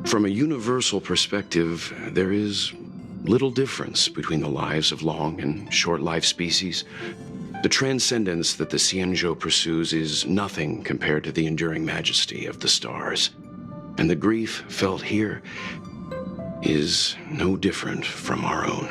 From a universal perspective, there is little difference between the lives of long and short-lived species. The transcendence that the Xianzhou pursues is nothing compared to the enduring majesty of the stars. And the grief felt here is no different from our own.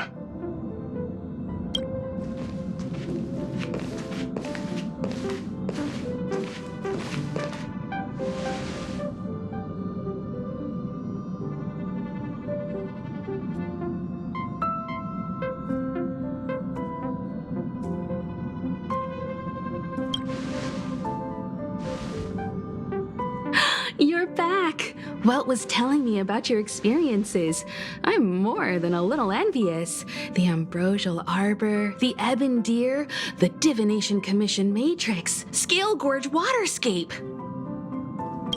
You're back! Welt was telling me about your experiences. I'm more than a little envious. The ambrosial arbor, the ebon deer, the divination commission matrix, scale gorge waterscape.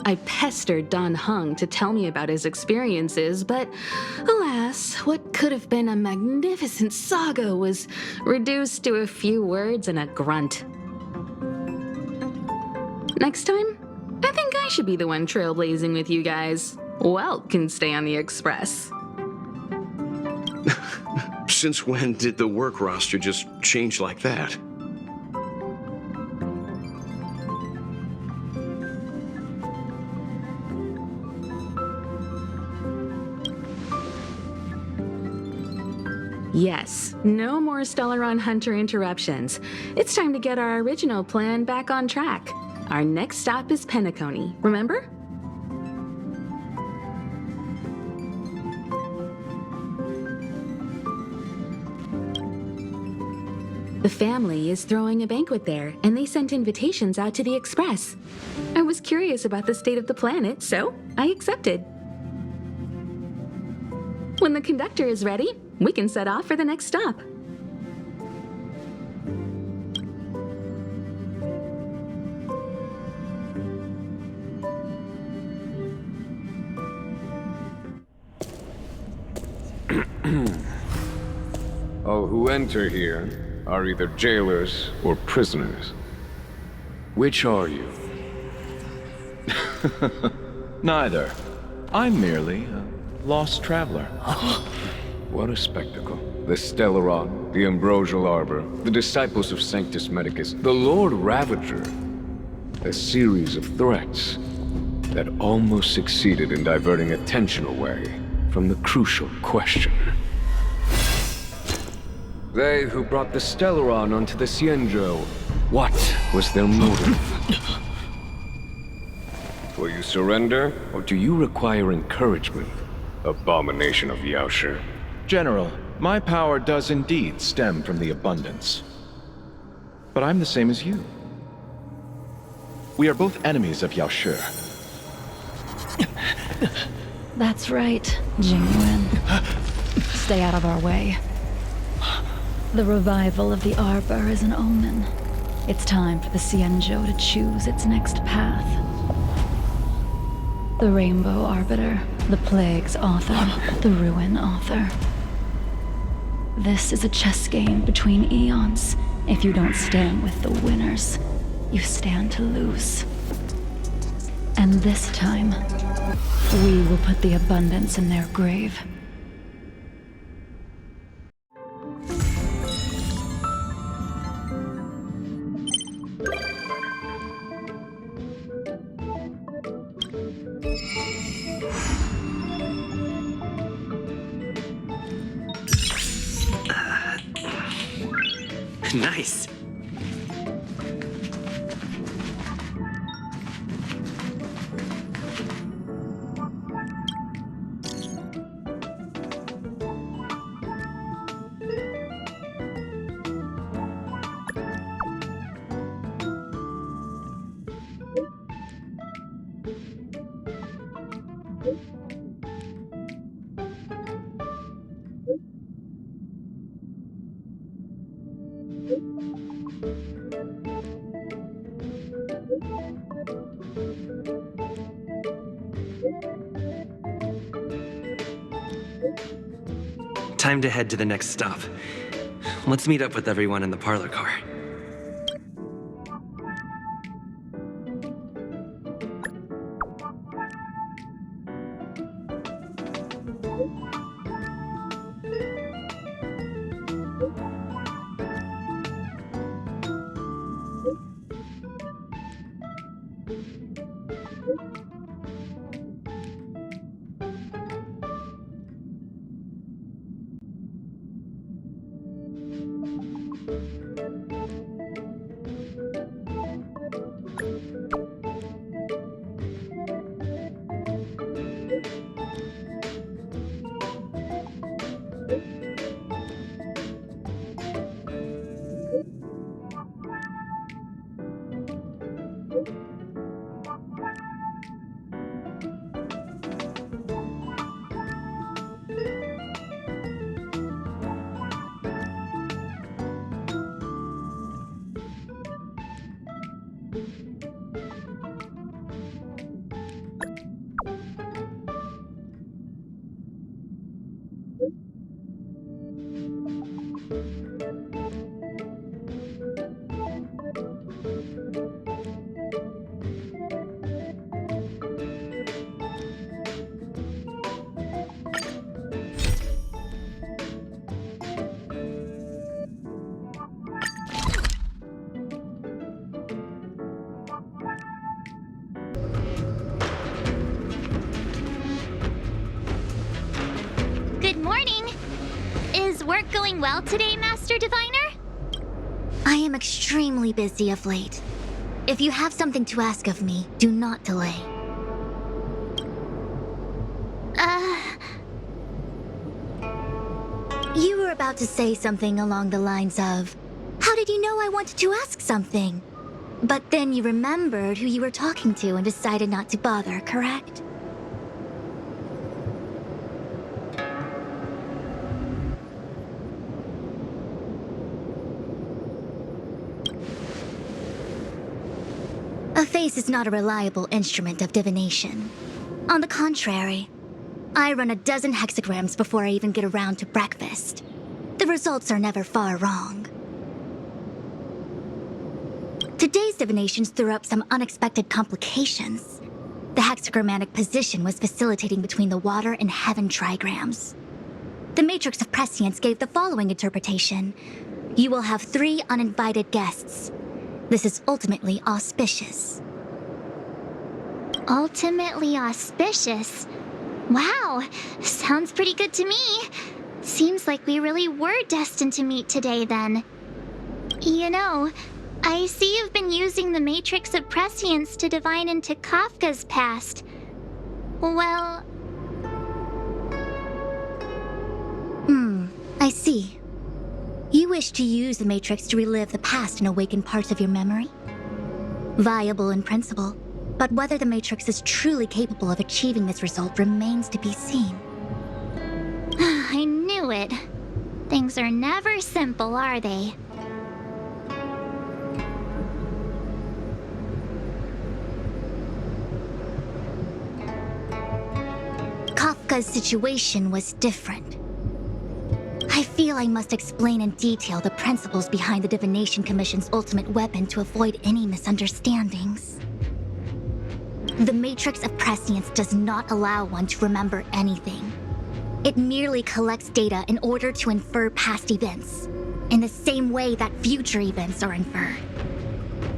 I pestered Don Hung to tell me about his experiences, but alas, what could have been a magnificent saga was reduced to a few words and a grunt. Next time, I think I should be the one trailblazing with you guys. Welt can stay on the Express. Since when did the work roster just change like that? Yes, no more Stellaron Hunter interruptions. It's time to get our original plan back on track. Our next stop is Penacony, remember? The family is throwing a banquet there, and they sent invitations out to the Express. I was curious about the state of the planet, so I accepted. When the conductor is ready, we can set off for the next stop. All who enter here are either jailers or prisoners. Which are you? Neither. I'm merely a lost traveler. What a spectacle. The Stellaron, the Ambrosial Arbor, the disciples of Sanctus Medicus, the Lord Ravager. A series of threats that almost succeeded in diverting attention away from the crucial question. They who brought the Stellaron onto the Xianzhou, what was their motive? Will you surrender, or do you require encouragement, abomination of Yaoshi? General, my power does indeed stem from the abundance. But I'm the same as you. We are both enemies of Yaoshi. That's right, Jingwen. Stay out of our way. The revival of the Arbor is an omen. It's time for the Xianzhou to choose its next path. The Rainbow Arbiter, the Plague's author, the Ruin author. This is a chess game between eons. If you don't stand with the winners, you stand to lose. And this time, we will put the abundance in their grave. Nice. Time to head to the next stop. Let's meet up with everyone in the parlor car. Good morning! Is work going well today, Master Diviner? I am extremely busy of late. If you have something to ask of me, do not delay. You were about to say something along the lines of, how did you know I wanted to ask something? But then you remembered who you were talking to and decided not to bother, correct? A face is not a reliable instrument of divination. On the contrary, I run a dozen hexagrams before I even get around to breakfast. The results are never far wrong. Today's divinations threw up some unexpected complications. The hexagrammatic position was facilitating between the water and heaven trigrams. The Matrix of Prescience gave the following interpretation. You will have 3 uninvited guests. This is ultimately auspicious. Ultimately auspicious? Wow, sounds pretty good to me. Seems like we really were destined to meet today then. You know, I see you've been using the Matrix of Prescience to divine into Kafka's past. Well... I see. You wish to use the Matrix to relive the past and awaken parts of your memory? Viable in principle, but whether the Matrix is truly capable of achieving this result remains to be seen. I knew it. Things are never simple, are they? Kafka's situation was different. I feel I must explain in detail the principles behind the Divination Commission's ultimate weapon to avoid any misunderstandings. The Matrix of Prescience does not allow one to remember anything. It merely collects data in order to infer past events, in the same way that future events are inferred.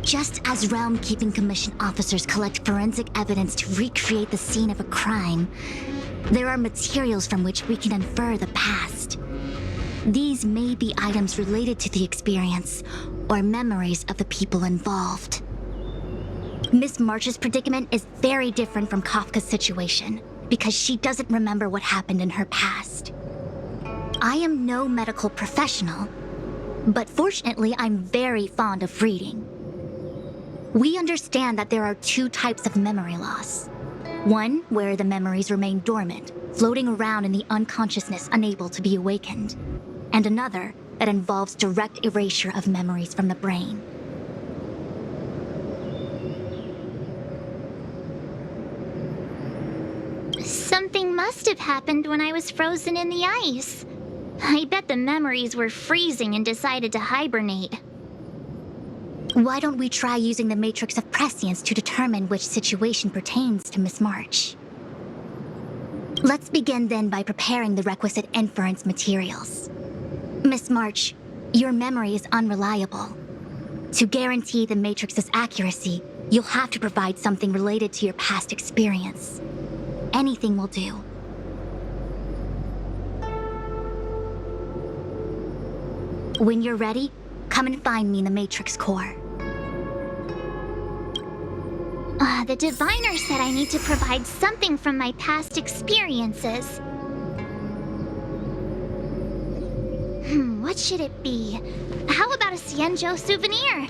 Just as Realm Keeping Commission officers collect forensic evidence to recreate the scene of a crime, there are materials from which we can infer the past. These may be items related to the experience, or memories of the people involved. Miss March's predicament is very different from Kafka's situation, because she doesn't remember what happened in her past. I am no medical professional, but fortunately I'm very fond of reading. We understand that there are 2 types of memory loss. One where the memories remain dormant, floating around in the unconsciousness unable to be awakened. And another that involves direct erasure of memories from the brain. Something must have happened when I was frozen in the ice. I bet the memories were freezing and decided to hibernate. Why don't we try using the Matrix of Prescience to determine which situation pertains to Miss March? Let's begin then by preparing the requisite inference materials. Miss March, your memory is unreliable. To guarantee the Matrix's accuracy, you'll have to provide something related to your past experience. Anything will do. When you're ready, come and find me in the Matrix core. The diviner said I need to provide something from my past experiences. What should it be? How about a Xianzhou souvenir?